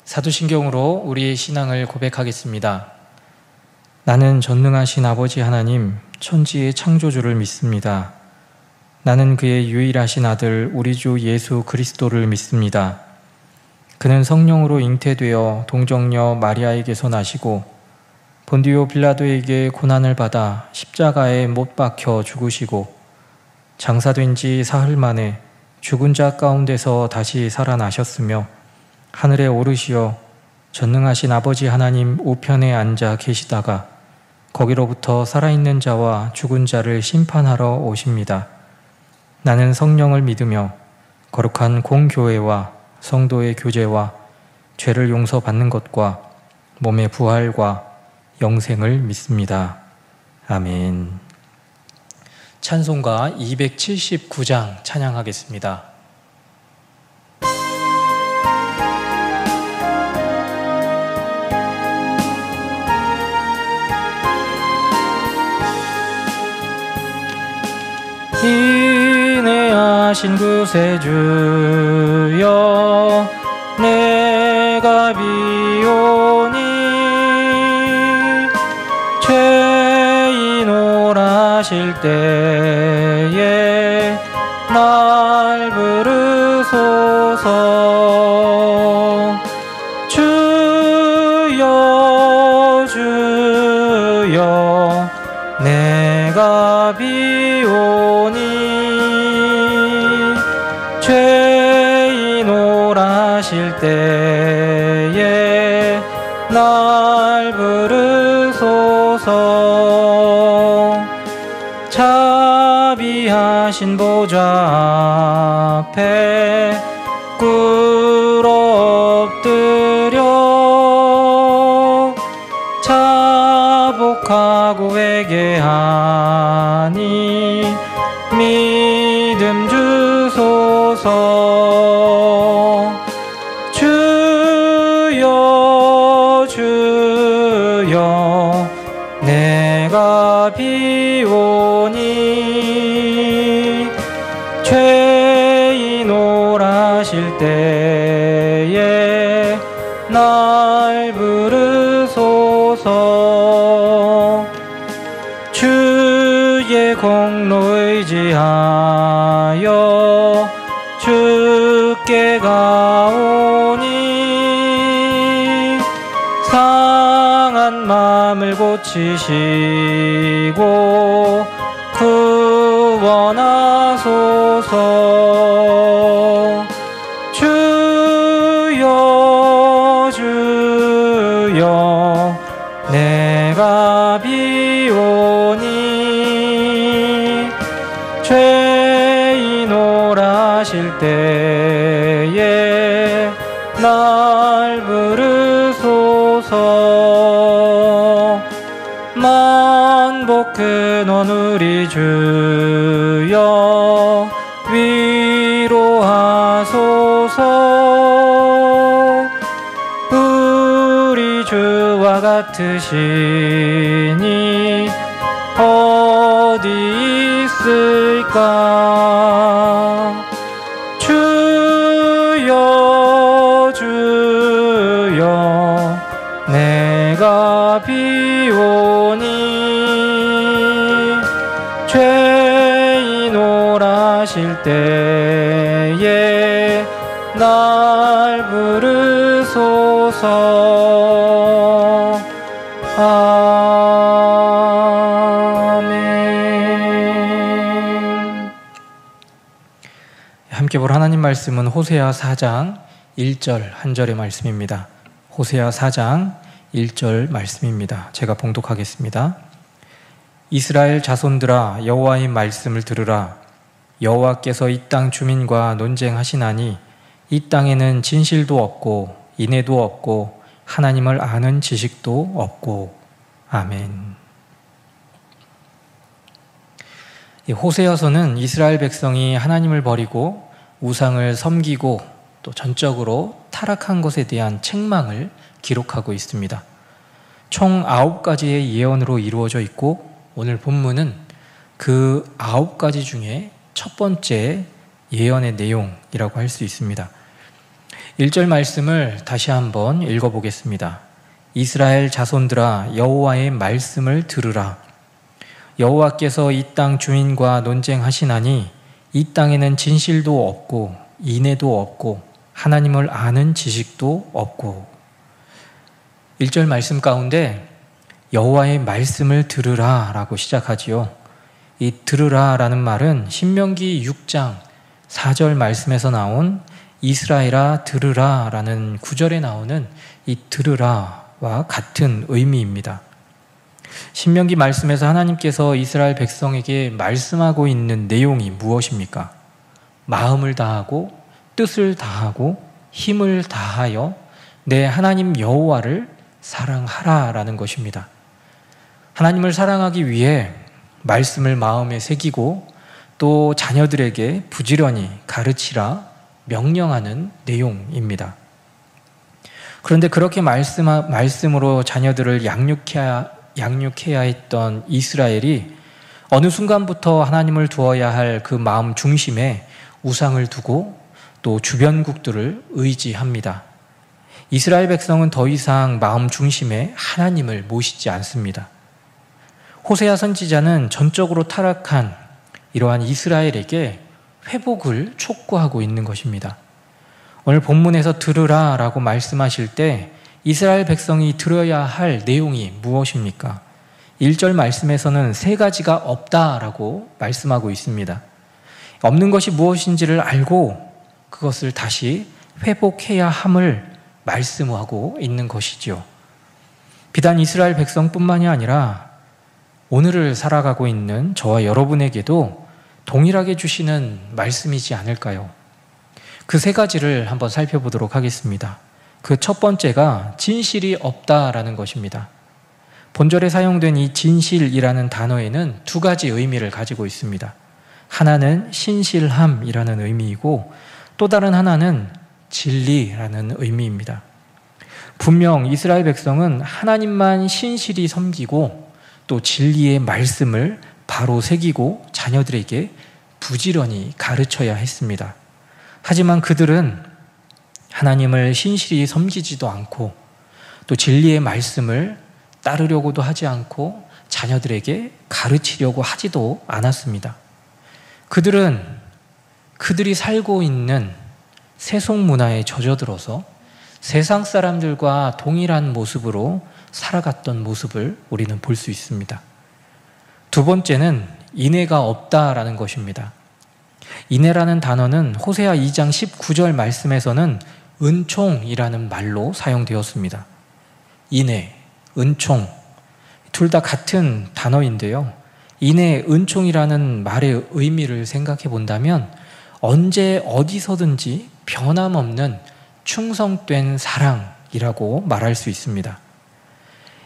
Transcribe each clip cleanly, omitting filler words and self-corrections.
사도신경으로 우리의 신앙을 고백하겠습니다. 나는 전능하신 아버지 하나님, 천지의 창조주를 믿습니다. 나는 그의 유일하신 아들 우리 주 예수 그리스도를 믿습니다. 그는 성령으로 잉태되어 동정녀 마리아에게서 나시고 본디오 빌라도에게 고난을 받아 십자가에 못 박혀 죽으시고 장사된 지 사흘 만에 죽은 자 가운데서 다시 살아나셨으며 하늘에 오르시어 전능하신 아버지 하나님 우편에 앉아 계시다가 거기로부터 살아있는 자와 죽은 자를 심판하러 오십니다. 나는 성령을 믿으며 거룩한 공교회와 성도의 교제와 죄를 용서받는 것과 몸의 부활과 영생을 믿습니다. 아멘. 찬송가 279장 찬양하겠습니다. 인애하신 구세주여 내가 비오니 죄인 오라실 때에 날 부르소서. 주여 주여 내가 비오니 죄인 오라실 때에 날 부르소서. 자비하신 보좌 앞에 꿇어 엎드려 자복하고 회개하니 믿음 주소서. 주여 주여 내가 비오니 죄인 오라실 때에 날 부르소서. 주의 공로 의지하여 주께 가오니 상한 마음을 고치시고 구원하소서. 주여 주여 내가 비오니 죄인 오라실 때에 날 부르소서. 만복 근원 우리 주여 위로하소서. 우리 주와 같으시니 어디 있을까. 주여 주여 내가 비오니 죄인 오라실 때에 날 부르소서. 아멘. 함께 볼 하나님 말씀은 호세아 4장 1절 한 절의 말씀입니다. 호세아 4장 1절 말씀입니다. 제가 봉독하겠습니다. 이스라엘 자손들아 여호와의 말씀을 들으라. 여호와께서 이 땅 주민과 논쟁하시나니 이 땅에는 진실도 없고 인애도 없고 하나님을 아는 지식도 없고. 아멘. 호세아서는 이스라엘 백성이 하나님을 버리고 우상을 섬기고 또 전적으로 타락한 것에 대한 책망을 기록하고 있습니다. 총 9가지의 예언으로 이루어져 있고 오늘 본문은 그 9가지 중에 첫 번째 예언의 내용이라고 할 수 있습니다. 1절 말씀을 다시 한번 읽어보겠습니다. 이스라엘 자손들아 여호와의 말씀을 들으라. 여호와께서 이 땅 주인과 논쟁하시나니 이 땅에는 진실도 없고 인애도 없고 하나님을 아는 지식도 없고. 1절 말씀 가운데 여호와의 말씀을 들으라 라고 시작하지요. 이 들으라 라는 말은 신명기 6장 4절 말씀에서 나온 이스라엘아 들으라 라는 구절에 나오는 이 들으라와 같은 의미입니다. 신명기 말씀에서 하나님께서 이스라엘 백성에게 말씀하고 있는 내용이 무엇입니까? 마음을 다하고 뜻을 다하고 힘을 다하여 내 하나님 여호와를 사랑하라 라는 것입니다. 하나님을 사랑하기 위해 말씀을 마음에 새기고 또 자녀들에게 부지런히 가르치라 명령하는 내용입니다. 그런데 그렇게 말씀으로 자녀들을 양육해야 했던 이스라엘이 어느 순간부터 하나님을 두어야 할 그 마음 중심에 우상을 두고 또 주변국들을 의지합니다. 이스라엘 백성은 더 이상 마음 중심에 하나님을 모시지 않습니다. 호세아 선지자는 전적으로 타락한 이러한 이스라엘에게 회복을 촉구하고 있는 것입니다. 오늘 본문에서 들으라 라고 말씀하실 때 이스라엘 백성이 들어야 할 내용이 무엇입니까? 1절 말씀에서는 세 가지가 없다라고 말씀하고 있습니다. 없는 것이 무엇인지를 알고 그것을 다시 회복해야 함을 말씀하고 있는 것이지요. 비단 이스라엘 백성뿐만이 아니라 오늘을 살아가고 있는 저와 여러분에게도 동일하게 주시는 말씀이지 않을까요? 그 세 가지를 한번 살펴보도록 하겠습니다. 그 첫 번째가 진실이 없다라는 것입니다. 본절에 사용된 이 진실이라는 단어에는 두 가지 의미를 가지고 있습니다. 하나는 신실함이라는 의미이고 또 다른 하나는 진리라는 의미입니다. 분명 이스라엘 백성은 하나님만 신실히 섬기고 또 진리의 말씀을 바로 새기고 자녀들에게 부지런히 가르쳐야 했습니다. 하지만 그들은 하나님을 신실히 섬기지도 않고 또 진리의 말씀을 따르려고도 하지 않고 자녀들에게 가르치려고 하지도 않았습니다. 그들은 그들이 살고 있는 세속 문화에 젖어들어서 세상 사람들과 동일한 모습으로 살아갔던 모습을 우리는 볼 수 있습니다. 두 번째는 인애가 없다라는 것입니다. 인애라는 단어는 호세아 2장 19절 말씀에서는 은총이라는 말로 사용되었습니다. 인애, 은총, 둘 다 같은 단어인데요. 인애, 은총이라는 말의 의미를 생각해 본다면 언제 어디서든지 변함없는 충성된 사랑이라고 말할 수 있습니다.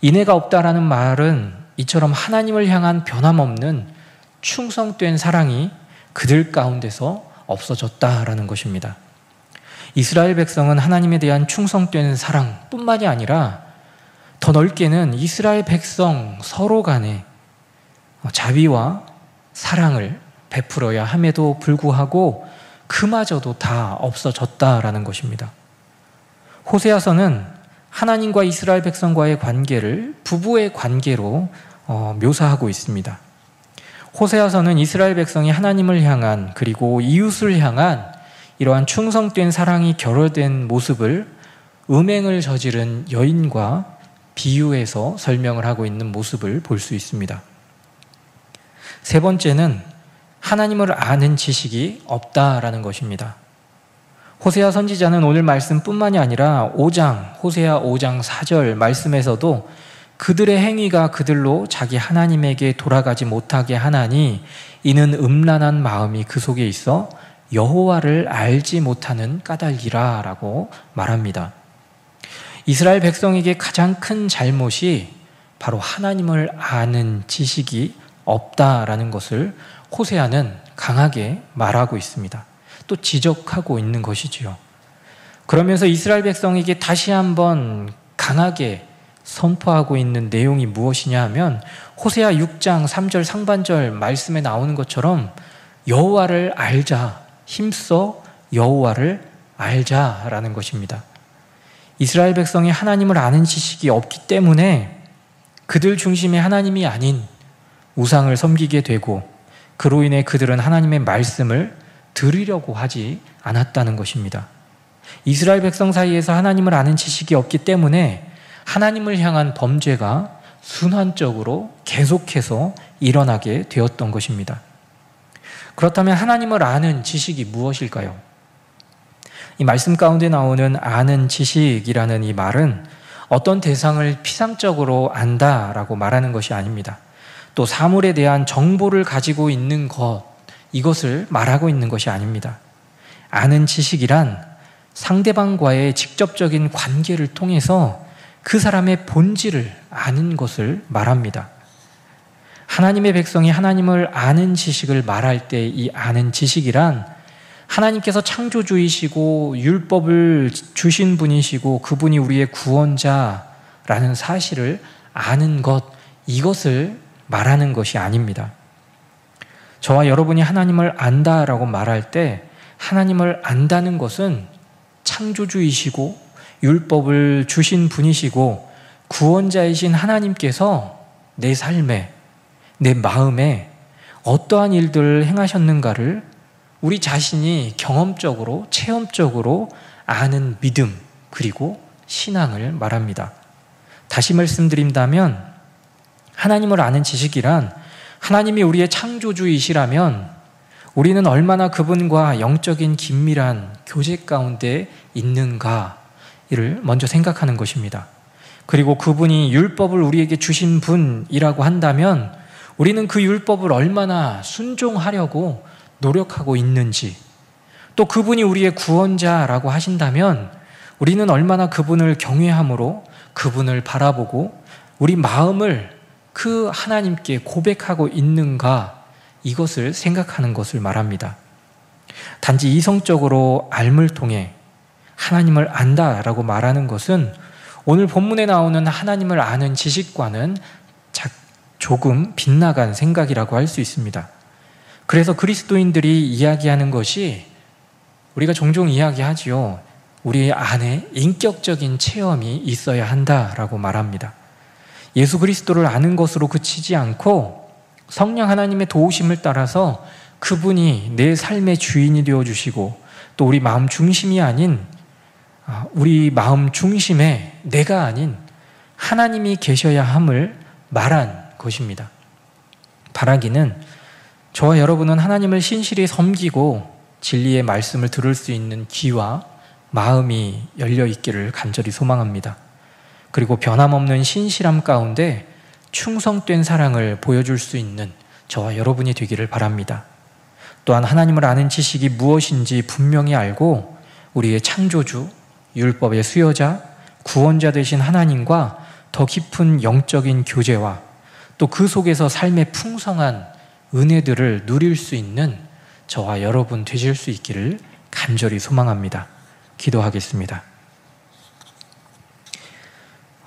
인애가 없다라는 말은 이처럼 하나님을 향한 변함없는 충성된 사랑이 그들 가운데서 없어졌다라는 것입니다. 이스라엘 백성은 하나님에 대한 충성된 사랑뿐만이 아니라 더 넓게는 이스라엘 백성 서로 간에 자비와 사랑을 베풀어야 함에도 불구하고 그마저도 다 없어졌다라는 것입니다. 호세아서는 하나님과 이스라엘 백성과의 관계를 부부의 관계로 묘사하고 있습니다. 호세아서는 이스라엘 백성이 하나님을 향한 그리고 이웃을 향한 이러한 충성된 사랑이 결여된 모습을 음행을 저지른 여인과 비유해서 설명을 하고 있는 모습을 볼 수 있습니다. 세 번째는 하나님을 아는 지식이 없다라는 것입니다. 호세아 선지자는 오늘 말씀뿐만이 아니라 호세아 5장 4절 말씀에서도 그들의 행위가 그들로 자기 하나님에게 돌아가지 못하게 하나니 이는 음란한 마음이 그 속에 있어 여호와를 알지 못하는 까닭이라 라고 말합니다. 이스라엘 백성에게 가장 큰 잘못이 바로 하나님을 아는 지식이 없다라는 것을 호세아는 강하게 말하고 있습니다. 또 지적하고 있는 것이지요. 그러면서 이스라엘 백성에게 다시 한번 강하게 선포하고 있는 내용이 무엇이냐 하면 호세아 6장 3절 상반절 말씀에 나오는 것처럼 여호와를 알자, 힘써 여호와를 알자라는 것입니다. 이스라엘 백성이 하나님을 아는 지식이 없기 때문에 그들 중심의 하나님이 아닌 우상을 섬기게 되고 그로 인해 그들은 하나님의 말씀을 들으려고 하지 않았다는 것입니다. 이스라엘 백성 사이에서 하나님을 아는 지식이 없기 때문에 하나님을 향한 범죄가 순환적으로 계속해서 일어나게 되었던 것입니다. 그렇다면 하나님을 아는 지식이 무엇일까요? 이 말씀 가운데 나오는 아는 지식이라는 이 말은 어떤 대상을 피상적으로 안다라고 말하는 것이 아닙니다. 또 사물에 대한 정보를 가지고 있는 것, 이것을 말하고 있는 것이 아닙니다. 아는 지식이란 상대방과의 직접적인 관계를 통해서 그 사람의 본질을 아는 것을 말합니다. 하나님의 백성이 하나님을 아는 지식을 말할 때 이 아는 지식이란 하나님께서 창조주이시고 율법을 주신 분이시고 그분이 우리의 구원자라는 사실을 아는 것, 이것을 말하는 것이 아닙니다. 저와 여러분이 하나님을 안다라고 말할 때 하나님을 안다는 것은 창조주이시고 율법을 주신 분이시고 구원자이신 하나님께서 내 삶에, 내 마음에 어떠한 일들을 행하셨는가를 우리 자신이 경험적으로, 체험적으로 아는 믿음, 그리고 신앙을 말합니다. 다시 말씀드린다면 하나님을 아는 지식이란 하나님이 우리의 창조주이시라면 우리는 얼마나 그분과 영적인 긴밀한 교제 가운데 있는가를 먼저 생각하는 것입니다. 그리고 그분이 율법을 우리에게 주신 분이라고 한다면 우리는 그 율법을 얼마나 순종하려고 노력하고 있는지, 또 그분이 우리의 구원자라고 하신다면 우리는 얼마나 그분을 경외함으로 그분을 바라보고 우리 마음을 그 하나님께 고백하고 있는가, 이것을 생각하는 것을 말합니다. 단지 이성적으로 알물 통해 하나님을 안다라고 말하는 것은 오늘 본문에 나오는 하나님을 아는 지식과는 조금 빗나간 생각이라고 할 수 있습니다. 그래서 그리스도인들이 이야기하는 것이 우리가 종종 이야기하지요. 우리 안에 인격적인 체험이 있어야 한다라고 말합니다. 예수 그리스도를 아는 것으로 그치지 않고 성령 하나님의 도우심을 따라서 그분이 내 삶의 주인이 되어주시고 또 우리 마음 중심이 아닌 우리 마음 중심에 내가 아닌 하나님이 계셔야 함을 말한 것입니다. 바라기는 저와 여러분은 하나님을 신실히 섬기고 진리의 말씀을 들을 수 있는 귀와 마음이 열려 있기를 간절히 소망합니다. 그리고 변함없는 신실함 가운데 충성된 사랑을 보여줄 수 있는 저와 여러분이 되기를 바랍니다. 또한 하나님을 아는 지식이 무엇인지 분명히 알고 우리의 창조주, 율법의 수여자, 구원자 되신 하나님과 더 깊은 영적인 교제와 또 그 속에서 삶의 풍성한 은혜들을 누릴 수 있는 저와 여러분 되실 수 있기를 간절히 소망합니다. 기도하겠습니다.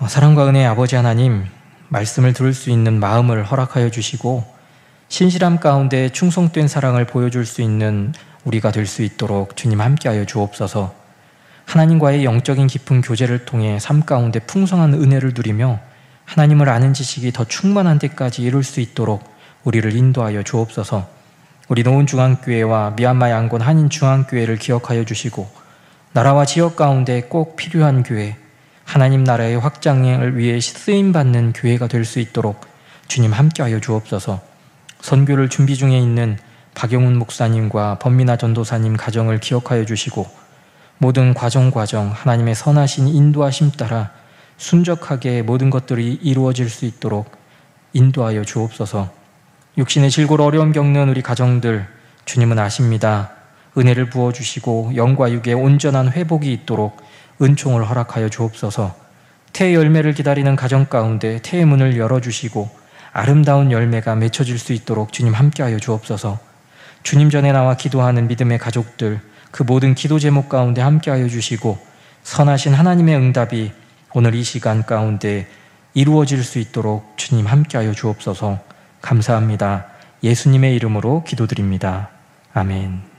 사랑과 은혜의 아버지 하나님, 말씀을 들을 수 있는 마음을 허락하여 주시고 신실함 가운데 충성된 사랑을 보여줄 수 있는 우리가 될 수 있도록 주님 함께하여 주옵소서. 하나님과의 영적인 깊은 교제를 통해 삶 가운데 풍성한 은혜를 누리며 하나님을 아는 지식이 더 충만한 데까지 이룰 수 있도록 우리를 인도하여 주옵소서. 우리 노은중앙교회와 미얀마 양곤 한인중앙교회를 기억하여 주시고 나라와 지역 가운데 꼭 필요한 교회, 하나님 나라의 확장을 위해 쓰임받는 교회가 될 수 있도록 주님 함께하여 주옵소서. 선교를 준비 중에 있는 박영훈 목사님과 범민아 전도사님 가정을 기억하여 주시고 모든 과정 하나님의 선하신 인도하심 따라 순적하게 모든 것들이 이루어질 수 있도록 인도하여 주옵소서. 육신의 질고로 어려움 겪는 우리 가정들 주님은 아십니다. 은혜를 부어주시고 영과 육의 온전한 회복이 있도록 은총을 허락하여 주옵소서. 태의 열매를 기다리는 가정 가운데 태의 문을 열어주시고 아름다운 열매가 맺혀질 수 있도록 주님 함께하여 주옵소서. 주님 전에 나와 기도하는 믿음의 가족들 그 모든 기도 제목 가운데 함께하여 주시고 선하신 하나님의 응답이 오늘 이 시간 가운데 이루어질 수 있도록 주님 함께하여 주옵소서. 감사합니다. 예수님의 이름으로 기도드립니다. 아멘.